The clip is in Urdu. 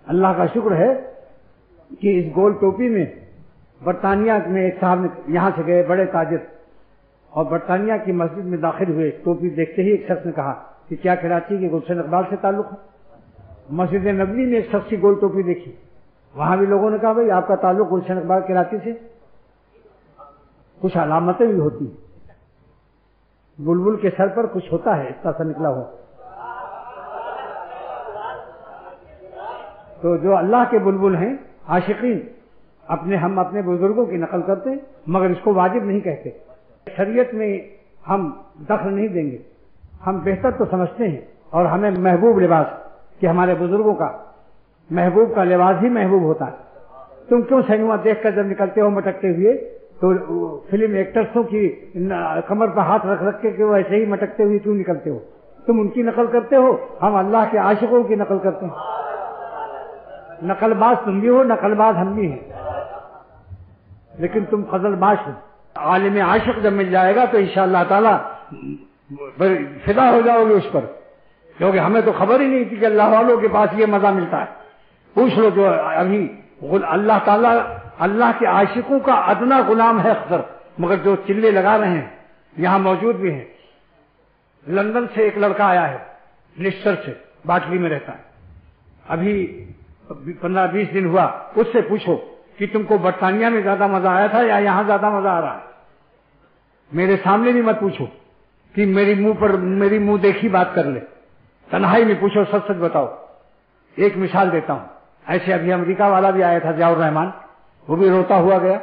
اللہ کا شکر ہے کہ اس گول ٹوپی میں برطانیہ میں ایک صاحب نے یہاں سے گئے بڑے تاجر اور برطانیہ کی مسجد میں داخل ہوئے، ٹوپی دیکھتے ہی ایک شخص نے کہا کہ کیا کراچی کے گلشن اقبال سے تعلق ہے؟ مسجد نبوی میں ایک شخص کی گول ٹوپی دیکھی، وہاں بھی لوگوں نے کہا بھائی آپ کا تعلق گلشن اقبال کراچی سے؟ کچھ علامتیں بھی ہوتی ہیں، بلبل کے سر پر کچھ ہوتا ہے، اس طرح سے نکلا ہوا۔ تو جو اللہ کے بلبل ہیں عاشقین، ہم اپنے بزرگوں کی نقل کرتے ہیں مگر اس کو واجب نہیں کہتے، شریعت میں ہم دخل نہیں دیں گے، ہم بہتر تو سمجھتے ہیں اور ہمیں محبوب لباس کہ ہمارے بزرگوں کا محبوب کا لباس ہی محبوب ہوتا ہے۔ تم کیوں سینما دیکھ کر جب نکلتے ہو مٹکتے ہوئے تو فلم ایکٹرسوں کی کمر پر ہاتھ رکھ رکھ کے وہ ایسے ہی مٹکتے ہوئے کیوں نکلتے ہو؟ تم ان کی نقل کرتے ہو، ہم اللہ کے عاشقوں کی نقل کرتے ہیں۔ نقل باز تم بھی ہو، نقل باز ہم بھی ہیں، لیکن تم فضل باز ہو۔ عالم عاشق جب مل جائے گا تو انشاءاللہ تعالی فدا ہو جاؤ گے اس پر، کیونکہ ہمیں تو خبر ہی نہیں تھی کہ اللہ والوں کے پاس یہ مزہ ملتا ہے۔ پوچھ لو جو ابھی اللہ تعالیٰ اللہ کے عاشقوں کا ادنا غلام ہے اختر، مگر جو چلے لگا رہے ہیں یہاں موجود بھی ہیں۔ لندن سے ایک لڑکا آیا ہے، لسٹر سے، باٹلی میں رہتا ہے، ابھی 15-20 دن ہوا، اس سے پوچھو کہ تم کو برطانیہ میں زیادہ مزہ آیا تھا یا یہاں زیادہ مزہ آ رہا ہے؟ میرے سامنے بھی مت پوچھو کہ میری منہ دیکھی بات کر لے، تنہائی میں پوچھو، سچ سچ بتاؤ۔ ایک مثال دیتا ہوں، ایسے ابھی امریکہ والا بھی آیا تھا ضیاء الرحمان، وہ بھی روتا ہوا گیا،